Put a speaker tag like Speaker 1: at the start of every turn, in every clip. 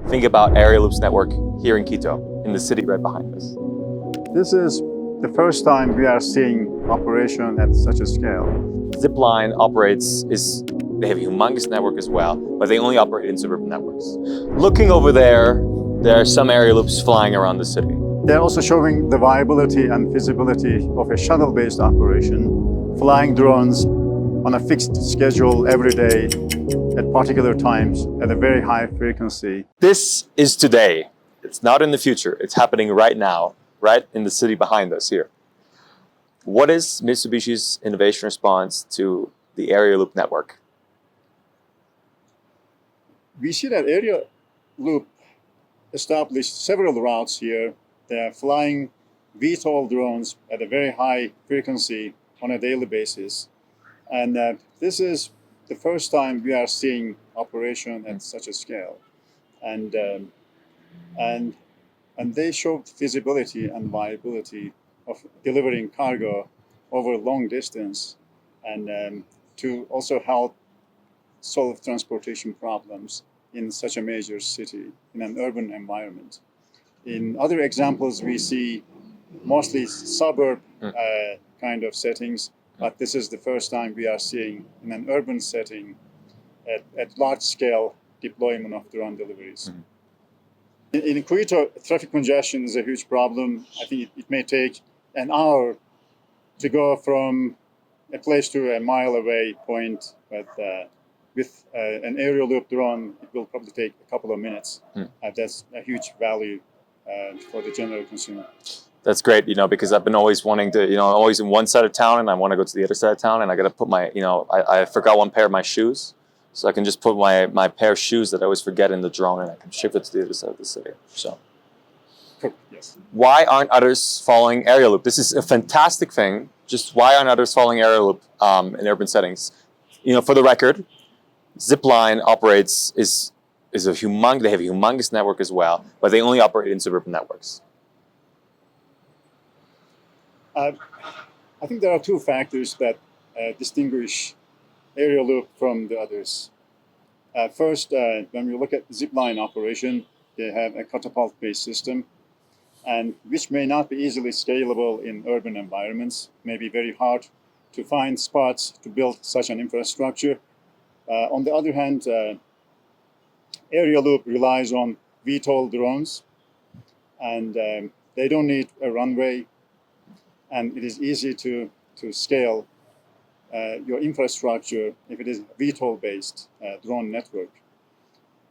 Speaker 1: Think about Aerialoop's network here in Quito, in the city right behind us.
Speaker 2: This is the first time we are seeing operation at such a scale.
Speaker 1: Zipline operates, they have a humongous network as well, but they only operate in suburban networks. Looking over there are some Aerialoops flying around the city.
Speaker 2: They're also showing the viability and feasibility of a shuttle-based operation, flying drones on a fixed schedule every day at particular times at a very high frequency.
Speaker 1: This is today. It's not in the future. It's happening right now, right in the city behind us here. What is Mitsubishi's innovation response to the Aerialoop network?
Speaker 2: We see that Aerialoop established several routes here. They are flying VTOL drones at a very high frequency on a daily basis. And this is the first time we are seeing operation at such a scale. And they showed feasibility and viability of delivering cargo over long distance and to also help solve transportation problems in such a major city, in an urban environment. In other examples, we see mostly suburb kind of settings, but this is the first time we are seeing in an urban setting at large scale deployment of drone deliveries. In Quito, traffic congestion is a huge problem. I think it may take an hour to go from a place to a mile away point, but with an Aerialoop drone, it will probably take a couple of minutes. That's a huge value for the general consumer.
Speaker 1: That's great, because I've been always wanting to, always in one side of town and I want to go to the other side of town and I got to put my, I forgot one pair of my shoes. So I can just put my pair of shoes that I always forget in the drone and I can ship it to the other side of the city. So,
Speaker 2: yes.
Speaker 1: Why aren't others following Aerialoop? This is a fantastic thing. Just why aren't others following Aerialoop in urban settings? For the record, Zipline operates they have a humongous network as well, but they only operate in suburban networks.
Speaker 2: I think there are two factors that distinguish Aerialoop from the others. First, when we look at Zipline operation, they have a catapult-based system, and which may not be easily scalable in urban environments. It may be very hard to find spots to build such an infrastructure. On the other hand, Aerialoop relies on VTOL drones, and they don't need a runway, and it is easy to scale your infrastructure if it is VTOL-based drone network.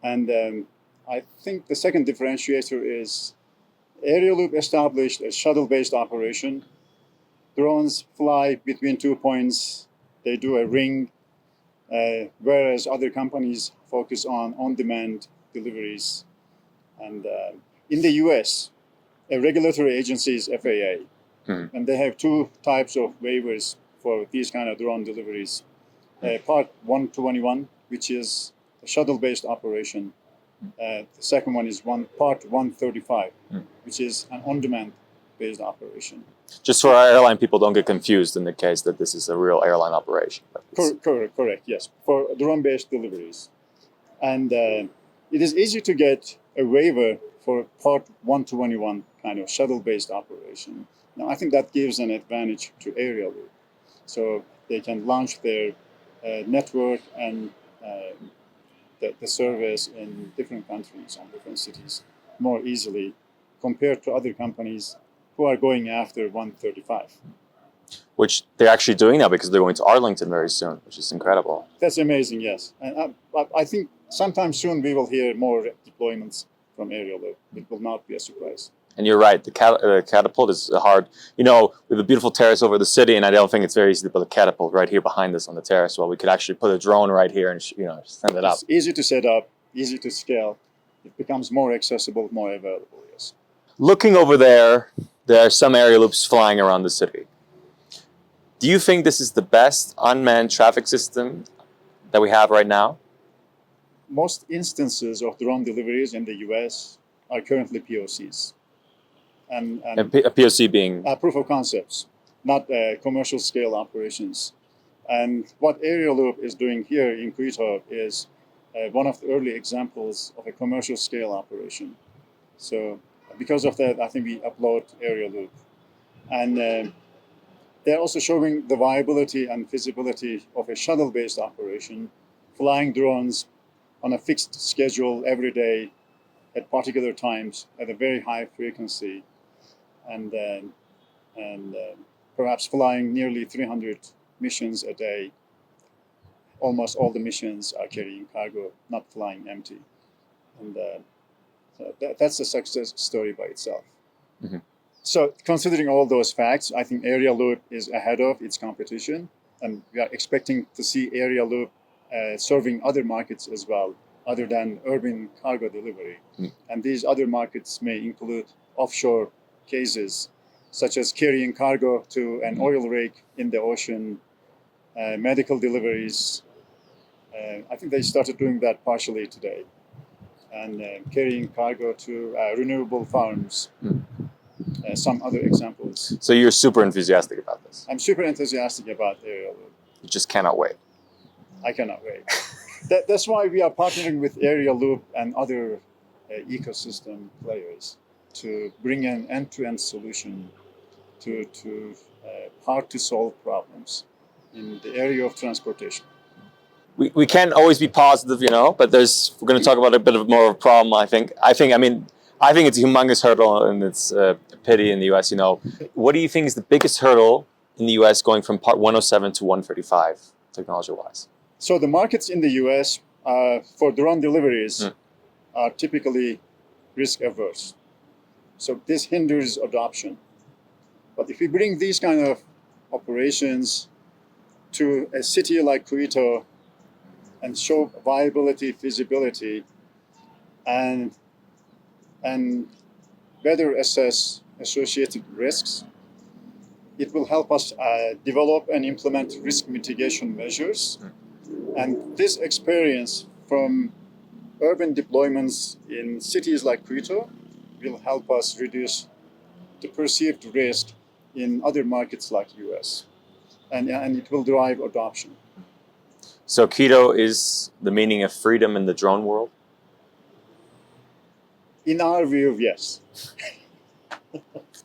Speaker 2: And I think the second differentiator is Aerialoop established a shuttle-based operation. Drones fly between 2 points. They do a ring, whereas other companies focus on on-demand deliveries. And in the US, a regulatory agency is FAA, and they have two types of waivers for these kind of drone deliveries. Part 121, which is a shuttle-based operation. The second one is Part 135, which is an on-demand based operation.
Speaker 1: Just so our airline people don't get confused in the case that this is a real airline operation.
Speaker 2: Correct, yes, for drone-based deliveries. And it is easy to get a waiver for Part 121 kind of shuttle-based operation. Now, I think that gives an advantage to Aerialoop. So they can launch their network and the service in different countries and different cities more easily compared to other companies who are going after 135.
Speaker 1: Which they're actually doing now because they're going to Arlington very soon, which is incredible.
Speaker 2: That's amazing, yes. And I think sometime soon we will hear more deployments from Aerialoop. It will not be a surprise.
Speaker 1: And you're right, the catapult is hard. We have a beautiful terrace over the city, and I don't think it's very easy to put a catapult right here behind us on the terrace. Well, we could actually put a drone right here and send it up.
Speaker 2: It's easy to set up, easy to scale. It becomes more accessible, more available, yes.
Speaker 1: Looking over there are some Aerialoops flying around the city. Do you think this is the best unmanned traffic system that we have right now?
Speaker 2: Most instances of drone deliveries in the US are currently POCs. And
Speaker 1: a POC being?
Speaker 2: Proof of concepts, not commercial scale operations. And what Aerialoop is doing here in Quito is one of the early examples of a commercial scale operation. So because of that, I think we upload Aerialoop. And they're also showing the viability and feasibility of a shuttle-based operation, flying drones on a fixed schedule every day at particular times at a very high frequency, and perhaps flying nearly 300 missions a day. Almost all the missions are carrying cargo, not flying empty. And so that's a success story by itself.
Speaker 1: Mm-hmm.
Speaker 2: So considering all those facts, I think Aerialoop is ahead of its competition, and we are expecting to see Aerialoop serving other markets as well, other than urban cargo delivery.
Speaker 1: Mm.
Speaker 2: And these other markets may include offshore cases, such as carrying cargo to an oil rig in the ocean, medical deliveries. I think they started doing that partially today, and carrying cargo to renewable farms.
Speaker 1: Mm.
Speaker 2: Some other examples.
Speaker 1: So you're super enthusiastic about this.
Speaker 2: I'm super enthusiastic about Aerialoop.
Speaker 1: You just cannot wait.
Speaker 2: I cannot wait. That's why we are partnering with Aerialoop and other ecosystem players to bring an end-to-end solution to hard-to-solve problems in the area of transportation.
Speaker 1: We can't always be positive, but we're going to talk about a bit of more of a problem, I think. I think it's a humongous hurdle, and it's a pity in the US, What do you think is the biggest hurdle in the US going from Part 107 to 135, technology-wise?
Speaker 2: So the markets in the US for drone deliveries are typically risk-averse. So this hinders adoption. But if we bring these kind of operations to a city like Quito and show viability, feasibility, and better assess associated risks, it will help us develop and implement risk mitigation measures. And this experience from urban deployments in cities like Quito will help us reduce the perceived risk in other markets like US. And it will drive adoption.
Speaker 1: So Quito is the meaning of freedom in the drone world?
Speaker 2: In our view, yes.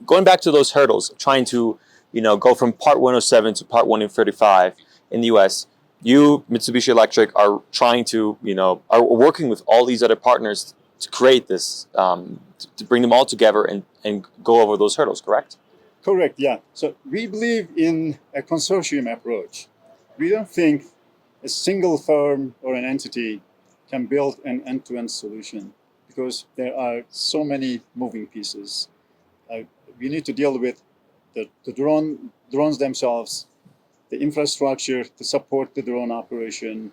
Speaker 1: Going back to those hurdles, trying to, go from Part 107 to Part 135 in the US, you, Mitsubishi Electric, are trying to, are working with all these other partners to create this, to bring them all together and go over those hurdles, correct?
Speaker 2: Correct, yeah. So we believe in a consortium approach. We don't think a single firm or an entity can build an end-to-end solution because there are so many moving pieces. We need to deal with the drones themselves, the infrastructure to support the drone operation,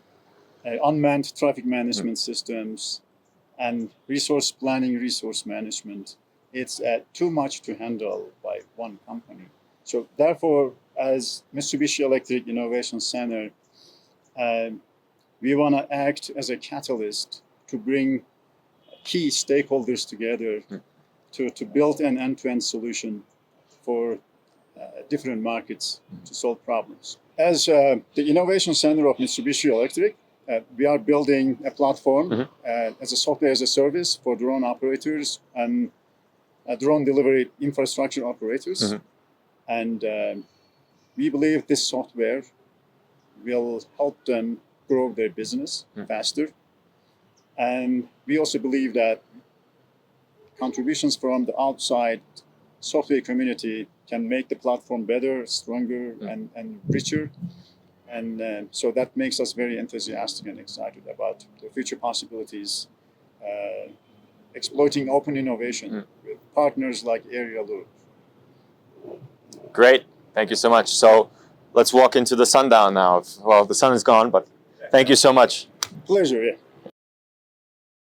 Speaker 2: unmanned traffic management systems, and resource planning, resource management. It's too much to handle by one company. So therefore, as Mitsubishi Electric Innovation Center, we want to act as a catalyst to bring key stakeholders together to build an end-to-end solution for different markets to solve problems. As the Innovation Center of Mitsubishi Electric, we are building a platform as a software as a service for drone operators and drone delivery infrastructure operators. And we believe this software will help them grow their business faster. And we also believe that contributions from the outside software community can make the platform better, stronger, and richer. And so that makes us very enthusiastic and excited about the future possibilities, exploiting open innovation with partners like Aerialoop.
Speaker 1: Great. Thank you so much. So let's walk into the sundown now. Well, the sun is gone, but thank you so much.
Speaker 2: Pleasure, yeah.